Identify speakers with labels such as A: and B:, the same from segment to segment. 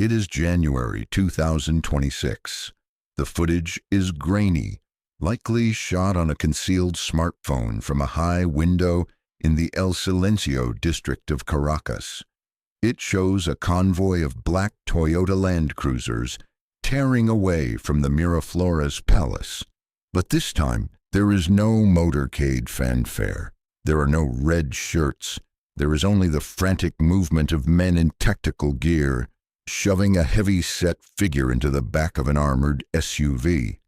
A: It is January 2026. The footage is grainy, likely shot on a concealed smartphone from a high window in the El Silencio district of Caracas. It shows a convoy of black Toyota Land Cruisers tearing away from the Miraflores Palace. But this time, there is no motorcade fanfare. There are no red shirts. There is only the frantic movement of men in tactical gear, shoving a heavy-set figure into the back of an armored SUV.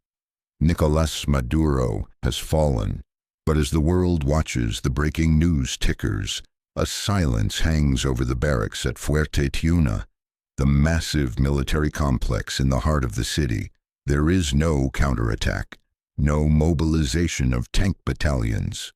A: Nicolás Maduro has fallen, but as the world watches the breaking news tickers, a silence hangs over the barracks at Fuerte Tiuna, the massive military complex in the heart of the city. There is no counterattack, no mobilization of tank battalions.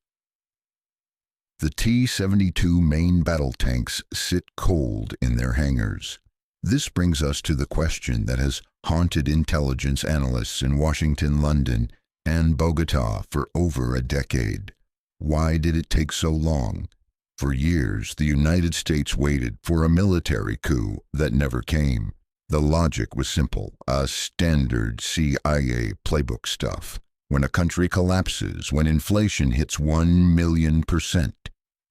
A: The T-72 main battle tanks sit cold in their hangars. This brings us to the question that has haunted intelligence analysts in Washington, London, and Bogota for over a decade. Why did it take so long? For years, the United States waited for a military coup that never came. The logic was simple, a standard CIA playbook stuff. When a country collapses, when inflation hits 1,000,000%,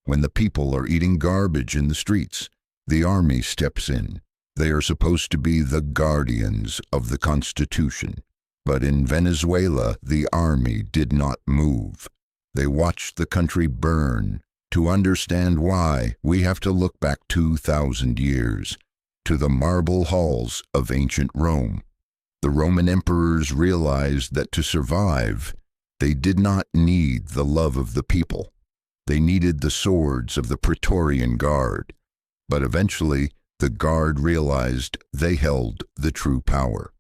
A: when the people are eating garbage in the streets, the army steps in. They are supposed to be the guardians of the Constitution. But in Venezuela, the army did not move. They watched the country burn. To understand why, we have to look back 2,000 years, to the marble halls of ancient Rome. The Roman emperors realized that to survive, they did not need the love of the people. They needed the swords of the Praetorian Guard. But eventually, the Guard realized they held the true power.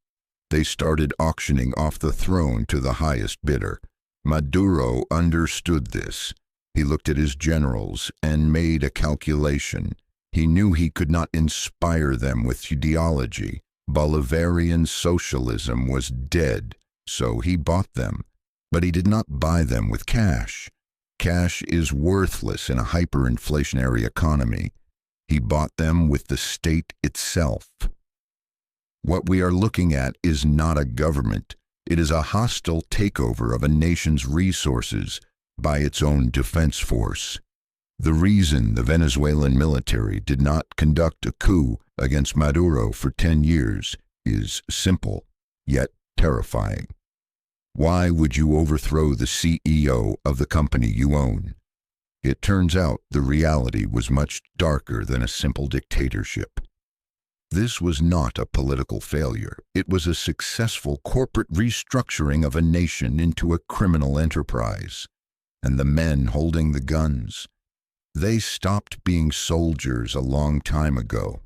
A: They started auctioning off the throne to the highest bidder. Maduro understood this. He looked at his generals and made a calculation. He knew he could not inspire them with ideology. Bolivarian socialism was dead, so he bought them. But he did not buy them with cash. Cash is worthless in a hyperinflationary economy. He bought them with the state itself. What we are looking at is not a government. It is a hostile takeover of a nation's resources by its own defense force. The reason the Venezuelan military did not conduct a coup against Maduro for 10 years is simple, yet terrifying. Why would you overthrow the CEO of the company you own? It turns out the reality was much darker than a simple dictatorship. This was not a political failure. It was a successful corporate restructuring of a nation into a criminal enterprise. And the men holding the guns, they stopped being soldiers a long time ago.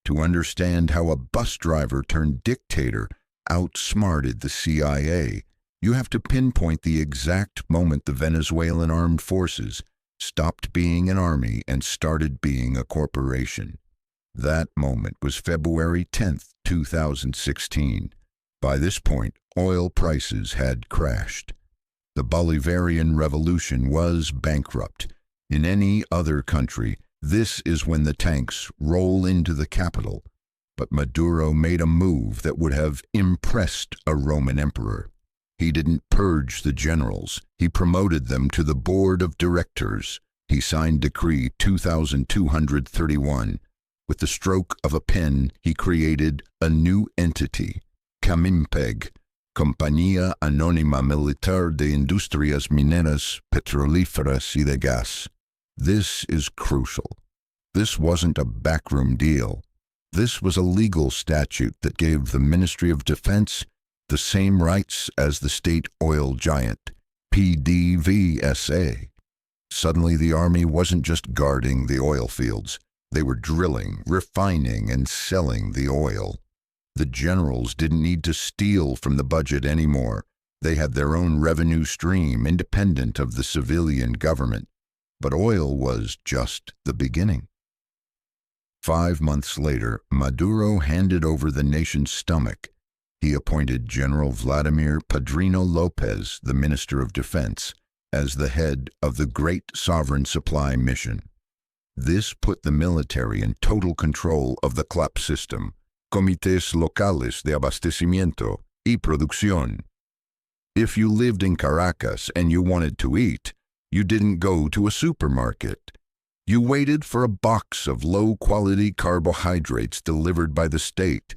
A: To understand how a bus driver turned dictator outsmarted the CIA, you have to pinpoint the exact moment the Venezuelan armed forces stopped being an army and started being a corporation. That moment was February 10th, 2016. By this point, oil prices had crashed. The Bolivarian Revolution was bankrupt. In any other country, this is when the tanks roll into the capital. But Maduro made a move that would have impressed a Roman emperor. He didn't purge the generals. He promoted them to the board of directors. He signed Decree 2231. With the stroke of a pen, he created a new entity, Camimpeg, Compañía Anónima Militar de Industrias Mineras Petrolíferas y de Gas. This is crucial. This wasn't a backroom deal. This was a legal statute that gave the Ministry of Defense the same rights as the state oil giant, PDVSA. Suddenly, the army wasn't just guarding the oil fields. They were drilling, refining, and selling the oil. The generals didn't need to steal from the budget anymore. They had their own revenue stream, independent of the civilian government. But oil was just the beginning. 5 months later, Maduro handed over the nation's stomach. He appointed General Vladimir Padrino Lopez, the Minister of Defense, as the head of the Great Sovereign Supply Mission. This put the military in total control of the CLAP system, comités locales de abastecimiento y producción. If you lived in Caracas and you wanted to eat, you didn't go to a supermarket. You waited for a box of low-quality carbohydrates delivered by the state,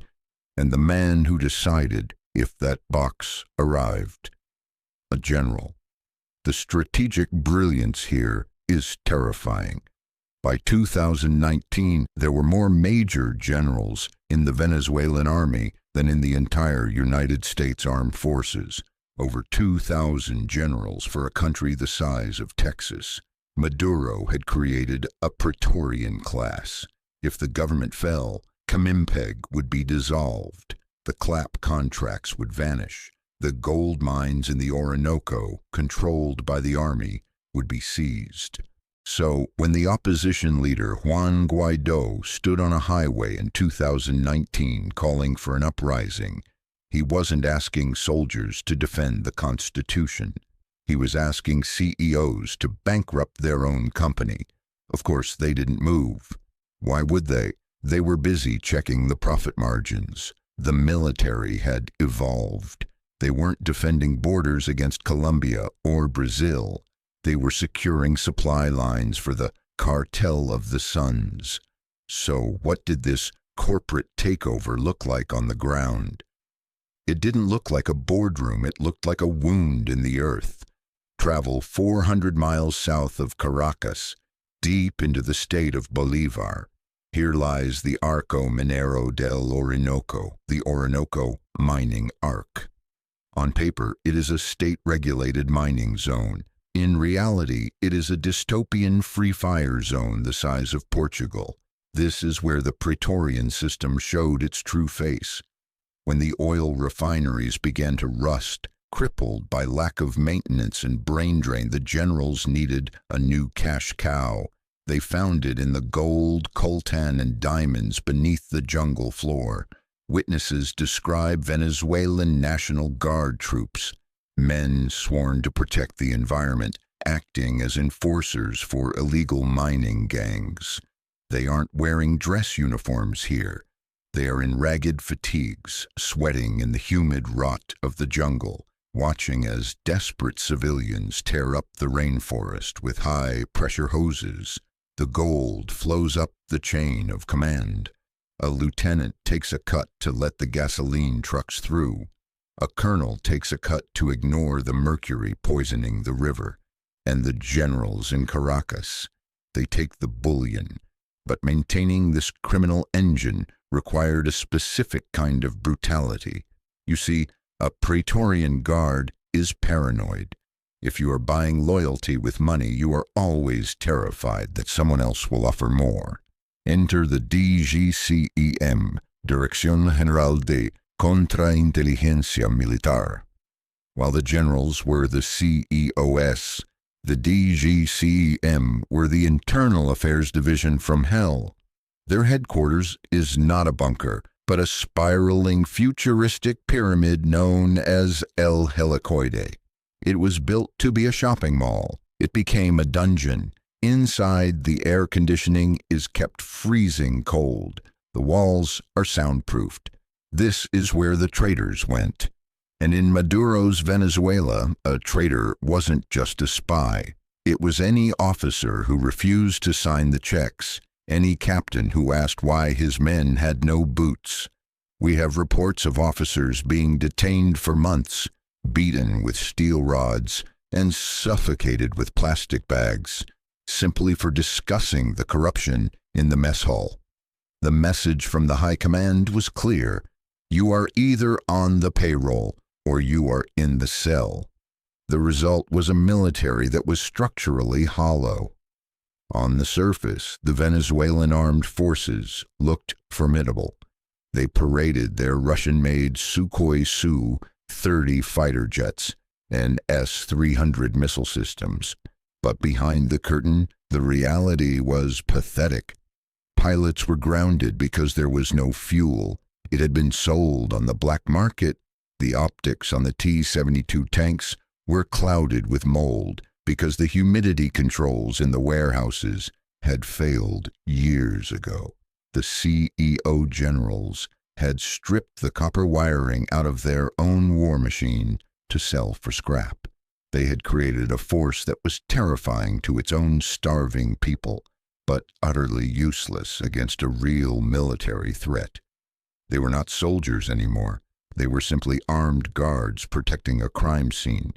A: and the man who decided if that box arrived. A general. The strategic brilliance here is terrifying. By 2019, there were more major generals in the Venezuelan army than in the entire United States Armed Forces. Over 2,000 generals for a country the size of Texas. Maduro had created a Praetorian class. If the government fell, Camimpeg would be dissolved. The clap contracts would vanish. The gold mines in the Orinoco, controlled by the army, would be seized. So, when the opposition leader Juan Guaidó stood on a highway in 2019 calling for an uprising, he wasn't asking soldiers to defend the Constitution. He was asking CEOs to bankrupt their own company. Of course, they didn't move. Why would they? They were busy checking the profit margins. The military had evolved. They weren't defending borders against Colombia or Brazil. They were securing supply lines for the cartel of the suns. So what did this corporate takeover look like on the ground? It didn't look like a boardroom. It looked like a wound in the earth. Travel 400 miles south of Caracas, deep into the state of Bolivar. Here lies the Arco Minero del Orinoco, the Orinoco Mining Arc. On paper, it is a state-regulated mining zone. In reality, it is a dystopian free-fire zone the size of Portugal. This is where the Praetorian system showed its true face. When the oil refineries began to rust, crippled by lack of maintenance and brain drain, the generals needed a new cash cow. They found it in the gold, coltan, and diamonds beneath the jungle floor. Witnesses describe Venezuelan National Guard troops, men sworn to protect the environment, acting as enforcers for illegal mining gangs. They aren't wearing dress uniforms here. They are in ragged fatigues, sweating in the humid rot of the jungle, watching as desperate civilians tear up the rainforest with high-pressure hoses. The gold flows up the chain of command. A lieutenant takes a cut to let the gasoline trucks through. A colonel takes a cut to ignore the mercury poisoning the river. And the generals in Caracas, they take the bullion. But maintaining this criminal engine required a specific kind of brutality. You see, a Praetorian Guard is paranoid. If you are buying loyalty with money, you are always terrified that someone else will offer more. Enter the DGCEM, Dirección General de Contrainteligencia Militar. While the generals were the CEOS, the DGCEM were the Internal Affairs Division from hell. Their headquarters is not a bunker, but a spiraling futuristic pyramid known as El Helicoide. It was built to be a shopping mall. It became a dungeon. Inside, the air conditioning is kept freezing cold. The walls are soundproofed. This is where the traitors went. And in Maduro's Venezuela, a traitor wasn't just a spy. It was any officer who refused to sign the checks, any captain who asked why his men had no boots. We have reports of officers being detained for months, beaten with steel rods, and suffocated with plastic bags, simply for discussing the corruption in the mess hall. The message from the high command was clear. You are either on the payroll or you are in the cell. The result was a military that was structurally hollow. On the surface, the Venezuelan armed forces looked formidable. They paraded their Russian-made Sukhoi Su-30 fighter jets and S-300 missile systems. But behind the curtain, the reality was pathetic. Pilots were grounded because there was no fuel. It had been sold on the black market. The optics on the T-72 tanks were clouded with mold because the humidity controls in the warehouses had failed years ago. The CEO generals had stripped the copper wiring out of their own war machine to sell for scrap. They had created a force that was terrifying to its own starving people, but utterly useless against a real military threat. They were not soldiers anymore. They were simply armed guards protecting a crime scene.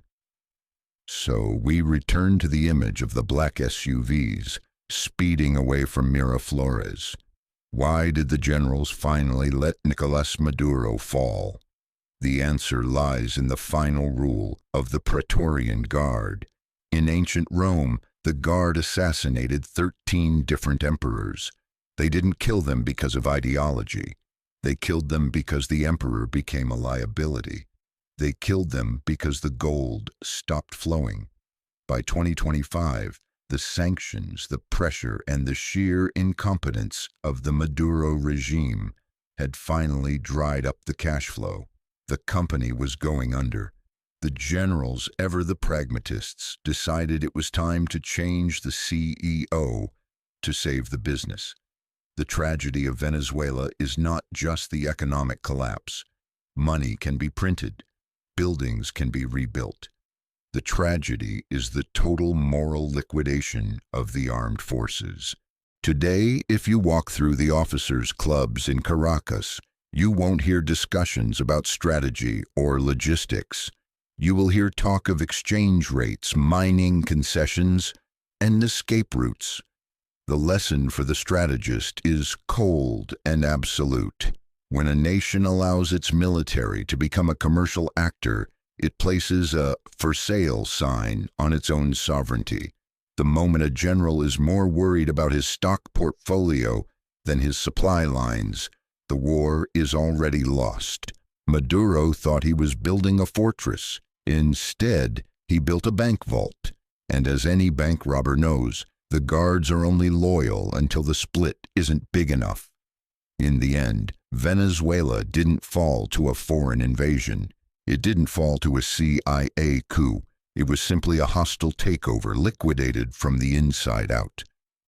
A: So we returned to the image of the black SUVs speeding away from Miraflores. Why did the generals finally let Nicolás Maduro fall? The answer lies in the final rule of the Praetorian Guard. In ancient Rome, the Guard assassinated 13 different emperors. They didn't kill them because of ideology. They killed them because the emperor became a liability. They killed them because the gold stopped flowing. By 2025, the sanctions, the pressure, and the sheer incompetence of the Maduro regime had finally dried up the cash flow. The company was going under. The generals, ever the pragmatists, decided it was time to change the CEO to save the business. The tragedy of Venezuela is not just the economic collapse. Money can be printed. Buildings can be rebuilt. The tragedy is the total moral liquidation of the armed forces. Today, if you walk through the officers' clubs in Caracas, you won't hear discussions about strategy or logistics. You will hear talk of exchange rates, mining concessions, and escape routes. The lesson for the strategist is cold and absolute. When a nation allows its military to become a commercial actor, it places a "for sale" sign on its own sovereignty. The moment a general is more worried about his stock portfolio than his supply lines, the war is already lost. Maduro thought he was building a fortress. Instead, he built a bank vault. And as any bank robber knows, the guards are only loyal until the split isn't big enough. In the end, Venezuela didn't fall to a foreign invasion. It didn't fall to a CIA coup. It was simply a hostile takeover liquidated from the inside out.